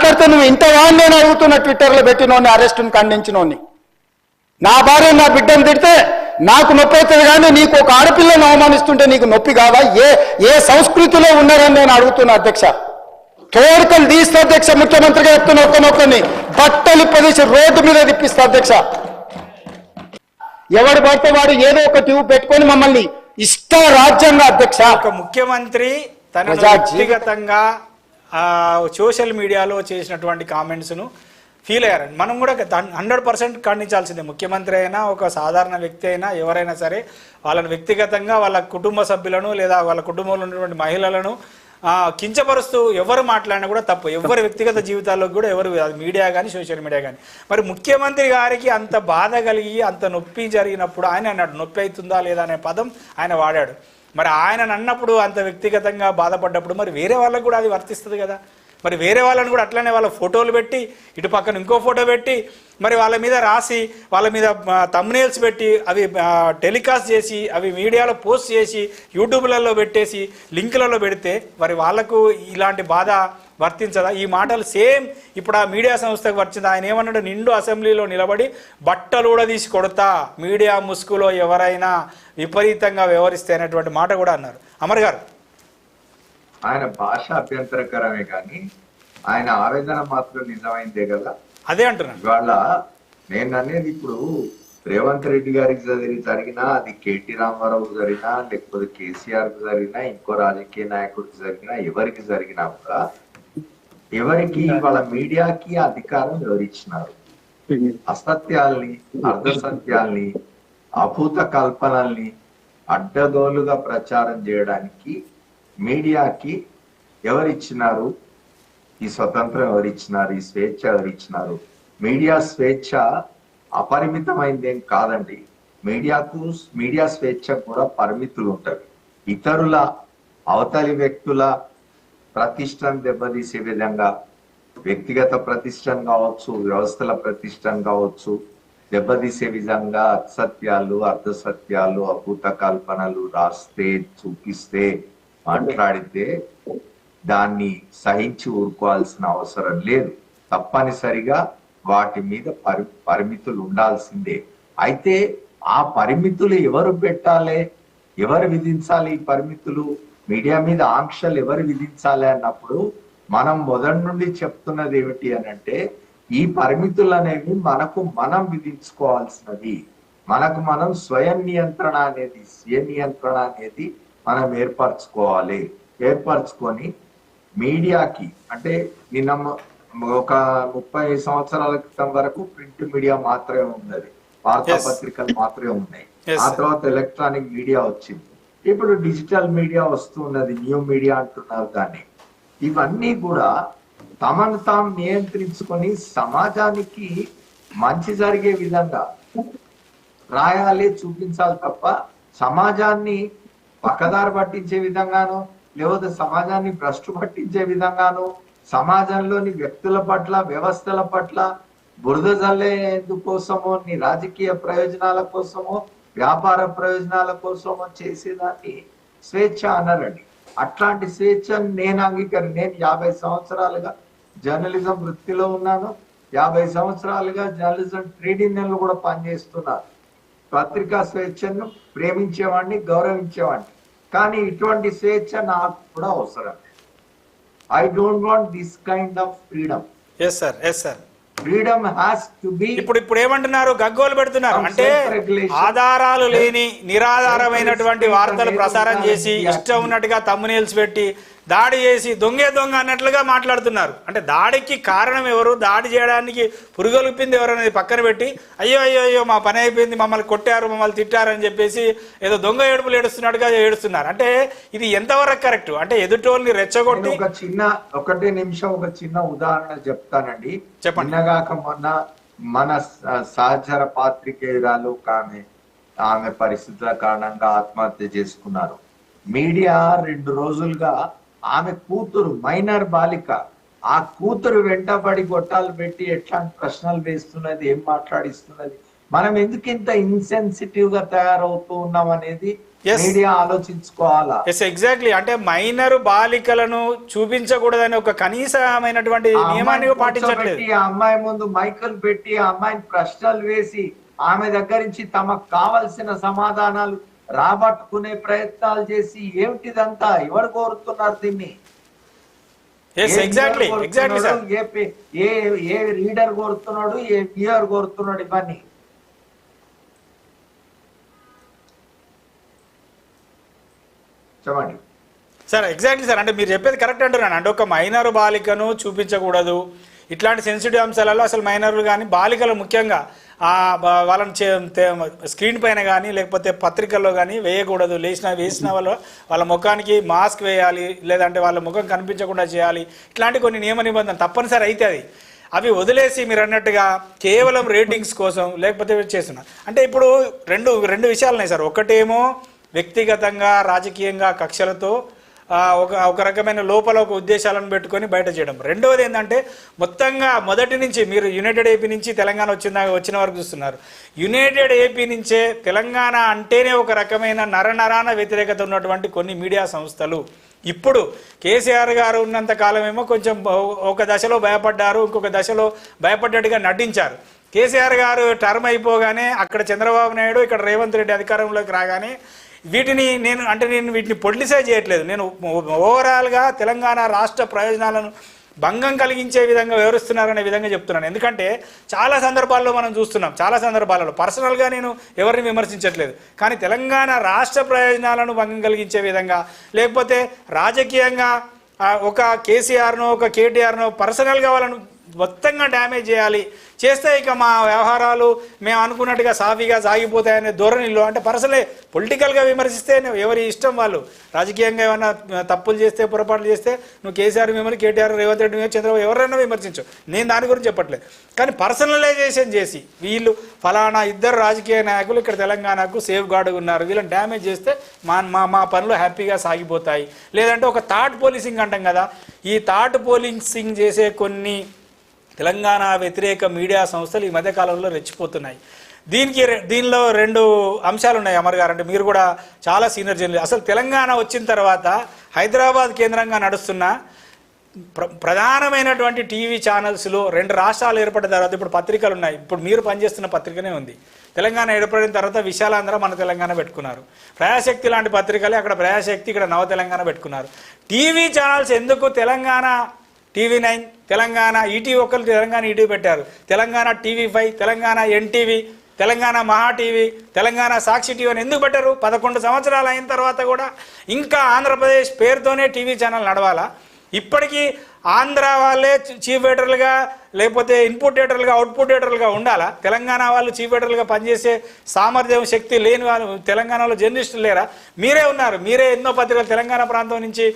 మాట్లాడితే నువ్వు ఇంతవా నేను అడుగుతున్న ట్విట్టర్లో పెట్టినోని అరెస్టును ఖండించినోని. నా భార్య నా బిడ్డను తిడితే నాకు నొప్పి అవుతుంది, కానీ నీకు ఒక ఆడపిల్లను అవమానిస్తుంటే నీకు నొప్పి కాదా? ఏ సంస్కృతిలో ఉన్నారని నేను అడుగుతున్నా అధ్యక్ష. తోడుకలు తీస్తే అధ్యక్ష, ముఖ్యమంత్రిగా చెప్తున్న ఒక్కనొక్కని బట్టలు పదేసి రోడ్డు మీద తిప్పిస్తా అధ్యక్ష. ఎవడు పడితే వాడు ఏదో ఒక ట్యూబ్ పెట్టుకొని మమ్మల్ని ఇష్ట రాజ్యంగా అధ్యక్ష. ఒక ముఖ్యమంత్రి తన వ్యక్తిగతంగా సోషల్ మీడియాలో చేసినటువంటి కామెంట్స్ను ఫీల్ అయ్యారండి. మనం కూడా 100% ఖండించాల్సిందే. ముఖ్యమంత్రి అయినా ఒక సాధారణ వ్యక్తి అయినా ఎవరైనా సరే వాళ్ళని వ్యక్తిగతంగా వాళ్ళ కుటుంబ సభ్యులను లేదా వాళ్ళ కుటుంబంలో ఉన్నటువంటి మహిళలను కించపరుస్తూ ఎవరు మాట్లాడినా కూడా తప్పు. ఎవరి వ్యక్తిగత జీవితాల్లో కూడా ఎవరు, అది మీడియా కానీ సోషల్ మీడియా కానీ. మరి ముఖ్యమంత్రి గారికి అంత బాధ కలిగి అంత నొప్పి జరిగినప్పుడు ఆయన అన్నాడు నొప్పి అవుతుందా లేదా అనే పదం ఆయన వాడాడు. మరి ఆయన అన్నప్పుడు అంత వ్యక్తిగతంగా బాధపడ్డప్పుడు మరి వేరే వాళ్ళకు కూడా అది వర్తిస్తుంది కదా. మరి వేరే వాళ్ళని కూడా అట్లనే వాళ్ళ ఫోటోలు పెట్టి ఇటు పక్కన ఇంకో ఫోటో పెట్టి మరి వాళ్ళ మీద రాసి వాళ్ళ మీద థంబ్నెయిల్స్ పెట్టి అవి టెలికాస్ట్ చేసి అవి మీడియాలో పోస్ట్ చేసి యూట్యూబ్లలో పెట్టేసి లింకులలో పెడితే మరి వాళ్ళకు ఇలాంటి బాధ వర్తించదా? ఈ మాటలు సేమ్ ఇప్పుడు ఆ మీడియా సంస్థకు వచ్చింది. ఆయన ఏమన్నాడు, నిండు అసెంబ్లీలో నిలబడి బట్టలు కూడా తీసి కొడతా మీడియా ముసుగులో ఎవరైనా విపరీతంగా వ్యవహరిస్తే అనేటువంటి మాట కూడా అన్నారు. అమర్ గారు, ఆయన భాష అభ్యంతరకరమే కానీ ఆయన ఆవేదన మాత్రం నిజమైందే కదా. అదే అంటున్నాను. ఇవాళ నేను అనేది ఇప్పుడు రేవంత్ రెడ్డి గారికి జరిగినా, అది కేటీ రామారావు జరిగినా, లేకపోతే కేసీఆర్ కు జరిగినా, ఇంకో రాజకీయ నాయకుడికి జరిగినా, ఎవరికి జరిగినా కూడా ఎవరికి వాళ్ళ మీడియాకి అధికారం ఎవరిచ్చినారు? అసత్యాల్ని, అర్ధసత్యాల్ని, అభూత కల్పనల్ని అడ్డగోలుగా ప్రచారం చేయడానికి మీడియాకి ఎవరిచ్చినారు? ఈ స్వతంత్రం ఎవరిచ్చినారు? ఈ స్వేచ్ఛ ఎవరిచ్చినారు? మీడియా స్వేచ్ఛ అపరిమితమైందేం కాదండి. మీడియా స్వేచ్ఛ కూడా పరిమితులు ఉంటాయి. ఇతరుల అవతలి వ్యక్తుల ప్రతిష్టను దెబ్బతీసే విధంగా, వ్యక్తిగత ప్రతిష్టను కావచ్చు, వ్యవస్థల ప్రతిష్టను కావచ్చు, దెబ్బతీసే విధంగా అసత్యాలు, అర్ధసత్యాలు, అభూత కల్పనలు రాస్తే, చూపిస్తే, మాట్లాడితే దాన్ని సహించి ఊరుకోవాల్సిన అవసరం లేదు. తప్పనిసరిగా వాటి మీద పరిమితులు ఉండాల్సిందే. అయితే ఆ పరిమితులు ఎవరు పెట్టాలి, ఎవరు విధించాలి? ఈ పరిమితులు మీడియా మీద ఆంక్షలు ఎవరు విధించాలి అన్నప్పుడు మనం మొదటి నుండి చెప్తున్నది ఏమిటి అని అంటే, ఈ పరిమితులు అనేవి మనం విధించుకోవాల్సినవి. మనం స్వయం నియంత్రణ అనేది, స్వీయ నియంత్రణ అనేది మనం ఏర్పరచుకొని మీడియాకి, అంటే నిన్న ఒక 30 సంవత్సరాల క్రితం వరకు ప్రింట్ మీడియా మాత్రమే ఉన్నది, వార్తాపత్రికలు మాత్రమే ఉన్నాయి. ఆ తర్వాత ఎలక్ట్రానిక్ మీడియా వచ్చింది. ఇప్పుడు డిజిటల్ మీడియా వస్తున్నది, న్యూ మీడియా అంటున్నారు దాన్ని. ఇవన్నీ కూడా తమను తాము నియంత్రించుకొని సమాజానికి మంచి జరిగే విధంగా రాయాలి, చూపించాలి తప్ప సమాజాన్ని పక్కదారి పట్టించే విధంగానో, లేకపోతే సమాజాన్ని భ్రష్టు పట్టించే విధంగానో, సమాజంలోని వ్యక్తుల పట్ల, వ్యవస్థల పట్ల బురద జల్లేందుకోసమో, నీ రాజకీయ ప్రయోజనాల కోసమో, వ్యాపార ప్రయోజనాల కోసమో చేసేదాన్ని స్వేచ్ఛ అనరండి. అట్లాంటి స్వేచ్ఛను నేను నేను 50 సంవత్సరాలుగా జర్నలిజం వృత్తిలో ఉన్నాను. 50 సంవత్సరాలుగా జర్నలిజం ట్రేడ్ యూనియన్లు కూడా పనిచేస్తున్నాను. పత్రికా స్వేచ్ఛను ప్రేమించేవాడిని, గౌరవించేవాడిని. కానీ ఇటువంటి స్వేచ్ఛ నాకు కూడా అవసరం. I don't want this kind of freedom. Yes sir, yes sir. Freedom has to be. ఇప్పుడు ఏమంటున్నారు, గగ్గోలు పెడుతున్నారు. అంటే ఆధారాలు లేని నిరాధారమైనటువంటి వార్తలు ప్రసారం చేసి ఇష్టం ఉన్నట్టుగా థంబ్నెయిల్స్ పెట్టి దాడి చేసి దొంగ అన్నట్లుగా మాట్లాడుతున్నారు. అంటే దాడికి కారణం ఎవరు, దాడి చేయడానికి పురుగొల్పింది ఎవరు అనేది పక్కన పెట్టి అయ్యో మా పని అయిపోయింది, మమ్మల్ని కొట్టారు, మమ్మల్ని తిట్టారు అని చెప్పేసి ఏదో దొంగ ఏడుపులు ఏడుస్తున్నట్టుగా ఏడుస్తున్నారు. అంటే ఇది ఎంతవరకు కరెక్ట్? అంటే ఎదుటోళ్ళని రెచ్చగొట్టి ఒకటే నిమిషం ఒక చిన్న ఉదాహరణ చెప్తానండి. చెప్పండి. మొన్న మన సహచర పాత్రికేయురాలు ఆమె పరిస్థితుల కారణంగా ఆత్మహత్య చేసుకున్నారు. మీడియా 2 రోజులుగా ఆమె కూతురు, మైనర్ బాలిక, ఆ కూతురు వెంటబడి గొట్టాలు పెట్టి ఎట్లాంటి ప్రశ్నలు వేస్తున్నది, ఏం మాట్లాడిస్తున్నది, మనం ఎందుకు ఇంత ఇన్సెన్సిటివ్ గా తయారవుతూ ఉన్నాం అనేది మీడియా ఆలోచించుకోవాలా. ఎగ్జాక్ట్లీ. అంటే మైనర్ బాలికలను చూపించకూడదని ఒక కనీసమైనటువంటి నియమాన్ని పాటించట్లేదు. ఆ అమ్మాయి ముందు మైకులు పెట్టి ఆ అమ్మాయిని ప్రశ్నలు వేసి ఆమె దగ్గర నుంచి తమకు కావలసిన సమాధానాలు రాబట్టుకునే ప్రయత్నాలు చేసి ఏమిటిదంతా? ఎవరు కోరుతున్నారు దీన్ని? Exactly sir. ఏ రీడర్ కోరుతున్నాడు, ఏ వ్యూయర్ కోరుతున్నాడు ఇవన్నీ? చెప్పండి సార్. Exactly sir. అంటే మీరు చెప్పేది కరెక్ట్ అంటున్నాను. అంటే ఒక మైనర్ బాలికను చూపించకూడదు, ఇట్లాంటి సెన్సిటివ్ అంశాలలో అసలు మైనర్లు కానీ బాలికలు ముఖ్యంగా వాళ్ళని స్క్రీన్ పైన కానీ లేకపోతే పత్రికల్లో కానీ వేయకూడదు. వేసిన వాళ్ళ ముఖానికి మాస్క్ వేయాలి, లేదంటే వాళ్ళ ముఖం కనిపించకుండా చేయాలి. ఇట్లాంటి కొన్ని నియమ నిబంధనలు తప్పనిసరి అయితే అవి వదిలేసి మీరు అన్నట్టుగా కేవలం రేటింగ్స్ కోసం లేకపోతే చేస్తున్నారు. అంటే ఇప్పుడు రెండు విషయాలు ఉన్నాయి సార్. ఒకటేమో వ్యక్తిగతంగా రాజకీయంగా కక్షలతో ఒక రకమైన లోపల ఒక ఉద్దేశాలను పెట్టుకొని బయట చేయడం. రెండవది ఏంటంటే మొత్తంగా మొదటి నుంచి మీరు యునైటెడ్ ఏపీ నుంచి తెలంగాణ వచ్చిన వరకు చూస్తున్నారు. యునైటెడ్ ఏపీ నుంచే తెలంగాణ అంటేనే ఒక రకమైన నరనరాన వ్యతిరేకత ఉన్నటువంటి కొన్ని మీడియా సంస్థలు ఇప్పుడు కేసీఆర్ గారు ఉన్నంత కాలమేమో కొంచెం ఒక దశలో భయపడ్డారు, ఇంకొక దశలో భయపడ్డట్టుగా నటించారు. కేసీఆర్ గారు టర్మ్ అయిపోగానే అక్కడ చంద్రబాబు నాయుడు, ఇక్కడ రేవంత్ రెడ్డి అధికారంలోకి రాగానే నేను వీటిని పొలిటిసైజ్ చేయట్లేదు. నేను ఓవరాల్గా తెలంగాణ రాష్ట్ర ప్రయోజనాలను భంగం కలిగించే విధంగా వివరిస్తున్నారనే విధంగా చెప్తున్నాను. ఎందుకంటే చాలా సందర్భాల్లో మనం చూస్తున్నాం, చాలా సందర్భాలలో పర్సనల్గా నేను ఎవరిని విమర్శించట్లేదు, కానీ తెలంగాణ రాష్ట్ర ప్రయోజనాలను భంగం కలిగించే విధంగా లేకపోతే రాజకీయంగా ఒక కేసీఆర్నో ఒక కేటీఆర్నో పర్సనల్గా వాళ్ళను మొత్తంగా డ్యామేజ్ చేస్తే ఇక మా వ్యవహారాలు మేము అనుకున్నట్టుగా సాఫీగా సాగిపోతాయనే ధోరణిలో, అంటే పర్సనలే పొలిటికల్గా విమర్శిస్తే ఎవరి ఇష్టం వాళ్ళు. రాజకీయంగా ఏమైనా తప్పులు చేస్తే పొరపాట్లు చేస్తే నువ్వు కేసీఆర్ విమర్శి, కేటీఆర్, రేవంత్ రెడ్డి చంద్రబాబు ఎవరైనా విమర్శించు, నేను దాని గురించి చెప్పట్లేదు. కానీ పర్సనలైజేషన్ చేసి వీళ్ళు ఫలానా ఇద్దరు రాజకీయ నాయకులు ఇక్కడ తెలంగాణకు సేఫ్ గార్డ్గా ఉన్నారు, వీళ్ళని డ్యామేజ్ చేస్తే మా పనులు హ్యాపీగా సాగిపోతాయి. లేదంటే ఒక థాట్ పోలీసింగ్ అంటాం కదా, ఈ థాట్ పోలీసింగ్ చేసే కొన్ని తెలంగాణ వ్యతిరేక మీడియా సంస్థలు ఈ మధ్యకాలంలో రెచ్చిపోతున్నాయి. దీనిలో రెండు అంశాలు ఉన్నాయి అమర్ గారు. అంటే మీరు కూడా చాలా సీనియర్ జర్నలిస్ట్. అసలు తెలంగాణ వచ్చిన తర్వాత హైదరాబాద్ కేంద్రంగా నడుస్తున్న ప్రధానమైనటువంటి టీవీ ఛానల్స్లో 2 రాష్ట్రాలు ఏర్పడిన తర్వాత ఇప్పుడు పత్రికలు ఉన్నాయి. ఇప్పుడు మీరు పనిచేస్తున్న పత్రికనే ఉంది. తెలంగాణ ఏర్పడిన తర్వాత విశాలాంధ్ర మన తెలంగాణ పెట్టుకున్నారు. ప్రజాశక్తి లాంటి పత్రికలే అక్కడ ప్రజాశక్తి, ఇక్కడ నవ తెలంగాణ పెట్టుకున్నారు. టీవీ ఛానల్స్ ఎందుకు తెలంగాణ TV9, తెలంగాణ ఈటీవీ, ఒకరు తెలంగాణ ఈటీవీ పెట్టారు, తెలంగాణ TV5, తెలంగాణ NTV, తెలంగాణ మహా టీవీ, తెలంగాణ సాక్షి టీవీ అని ఎందుకు పెట్టారు? 11 సంవత్సరాలు అయిన తర్వాత కూడా ఇంకా ఆంధ్రప్రదేశ్ పేరుతోనే టీవీ ఛానల్ నడవాలా? ఇప్పటికీ ఆంధ్ర వాళ్ళే చీఫ్ ఎడిటర్లుగా లేకపోతే ఇన్పుట్ ఎడిటర్లుగా అవుట్పుట్ ఎడిటర్లుగా ఉండాలా? తెలంగాణ వాళ్ళు చీఫ్ ఎడిటర్లుగా పనిచేసే సామర్థ్యం శక్తి లేని వాళ్ళు తెలంగాణలో జర్నలిస్టులు లేరా? మీరే ఉన్నారు, మీరే ఎన్నో పత్రికలు తెలంగాణ ప్రాంతం నుంచి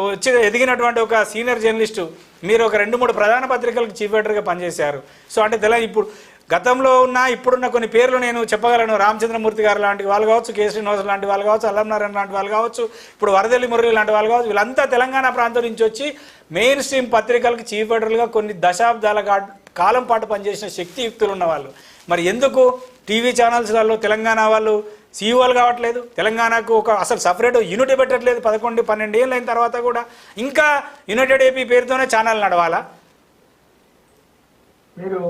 వచ్చి ఎదిగినటువంటి ఒక సీనియర్ జర్నలిస్టు, మీరు ఒక 2-3 ప్రధాన పత్రికలకు చీఫ్ ఎడిటర్గా పనిచేశారు. సో అంటే ఇప్పుడు గతంలో ఉన్న ఇప్పుడున్న కొన్ని పేర్లు నేను చెప్పగలను. రామచంద్రమూర్తి గారు లాంటి వాళ్ళు కావచ్చు, కె శ్రీనివాస్ లాంటి వాళ్ళు కావచ్చు, అల్లం నారాయణ లాంటి వాళ్ళు కావచ్చు, ఇప్పుడు వరదల్లి మురళి లాంటి వాళ్ళు కావచ్చు, వీళ్ళంతా తెలంగాణ ప్రాంతం నుంచి వచ్చి మెయిన్ స్ట్రీమ్ పత్రికలకు చీఫ్ ఎడిటర్లుగా కొన్ని దశాబ్దాల కాలం పాటు పనిచేసిన శక్తియుక్తులు ఉన్న వాళ్ళు. మరి ఎందుకు టీవీ ఛానల్స్లలో తెలంగాణ వాళ్ళు సీఈఓలు కావట్లేదు? తెలంగాణకు అసలు సపరేట్ యూనిట్ పెట్టట్లేదు. 11-12 ఏళ్ళు అయిన తర్వాత కూడా ఇంకా యునైటెడ్ ఏపీ పేరుతోనే ఛానల్ నడవాలా? మీరు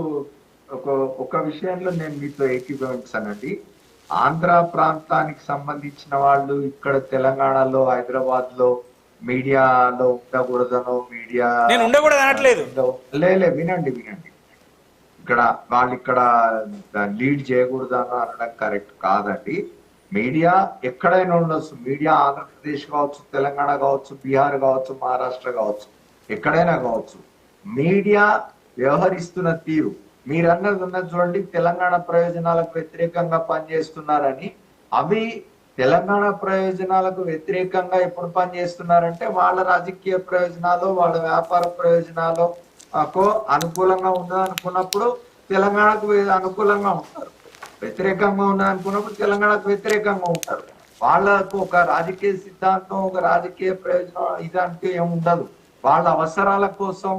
ఒక విషయంలో నేను మీతో ఏకీభవించానండి. ఆంధ్ర ప్రాంతానికి సంబంధించిన వాళ్ళు ఇక్కడ తెలంగాణలో, హైదరాబాద్ లో మీడియాలో ఉండకూడదనో, మీడియా నేను ఉండకూడదు అనట్లేదు. వినండి. వాళ్ళు ఇక్కడ లీడ్ చేయకూడదనో అనడం కరెక్ట్ కాదండి. మీడియా ఎక్కడైనా ఉండొచ్చు. మీడియా ఆంధ్రప్రదేశ్ కావచ్చు, తెలంగాణ కావచ్చు, బీహార్ కావచ్చు, మహారాష్ట్ర కావచ్చు, ఎక్కడైనా కావచ్చు. మీడియా వ్యవహరిస్తున్న తీరు మీరన్నది ఉన్నది చూడండి. తెలంగాణ ప్రయోజనాలకు వ్యతిరేకంగా పనిచేస్తున్నారని, అవి తెలంగాణ ప్రయోజనాలకు వ్యతిరేకంగా ఎప్పుడు పనిచేస్తున్నారంటే వాళ్ళ రాజకీయ ప్రయోజనాలు, వాళ్ళ వ్యాపార ప్రయోజనాలు అనుకూలంగా ఉన్నదనుకున్నప్పుడు తెలంగాణకు అనుకూలంగా ఉంటారు, వ్యతిరేకంగా ఉన్నదనుకున్నప్పుడు తెలంగాణకు వ్యతిరేకంగా ఉంటారు. వాళ్ళకు ఒక రాజకీయ సిద్ధాంతం, ఒక రాజకీయ ప్రయోజనం ఇదంటూ ఏముండదు. వాళ్ళ అవసరాల కోసం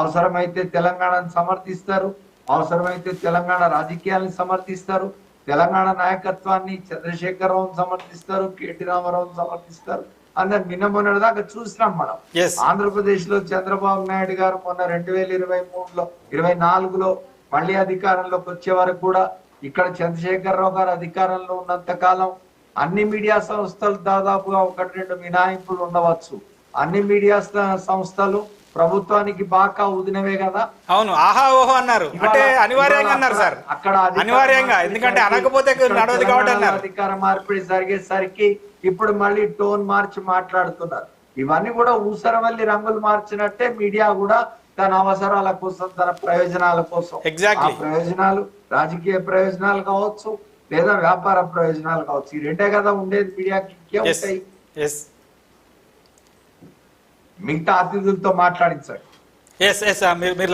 అవసరమైతే తెలంగాణను సమర్థిస్తారు, అవసరమైతే తెలంగాణ రాజకీయాల్ని సమర్థిస్తారు, తెలంగాణ నాయకత్వాన్ని చంద్రశేఖరరావు సమర్థిస్తారు, కేటీ రామారావు సమర్థిస్తారు. అందరు నిన్న మొన్నటి దాకా చూసినాం మనం. Yes. ఆంధ్రప్రదేశ్ లో చంద్రబాబు నాయుడు గారు మొన్న 2023లో 24లో మళ్ళీ అధికారంలోకి వచ్చే వరకు కూడా ఇక్కడ చంద్రశేఖరరావు గారు అధికారంలో ఉన్నంత కాలం అన్ని మీడియా సంస్థలు దాదాపుగా 1-2 మినహాయింపులు ఉండవచ్చు. అన్ని మీడియా సంస్థలు ప్రభుత్వానికి బాగా ఊదినవే కదా. అవును, ఆహా ఓహో అన్నారు, అంటే అనివార్యంగా అన్నారు సార్, అక్కడ అనివార్యంగా, ఎందుకంటే అనకపోతే నడవదు కాబట్టి అన్నారు. అధికార మార్పిడి జరిగేసరికి ఇప్పుడు మళ్ళీ టోన్ మార్చి మాట్లాడుతున్నారు. ఇవన్నీ కూడా ఊసరవల్లి రంగులు మార్చినట్టే మీడియా కూడా తన అవసరాల కోసం, తన ప్రయోజనాల కోసం, Exactly. ఆ ప్రయోజనాలు రాజకీయ ప్రయోజనాలు కావచ్చు లేదా వ్యాపార ప్రయోజనాలు కావచ్చు, ఈ రెండే కదా ఉండేది మీడియాకి. ఇంకే ఉంటాయి? ఎస్ మిగతా అతిథులతో మాట్లాడించండి. ఎస్ ఎస్ మీరు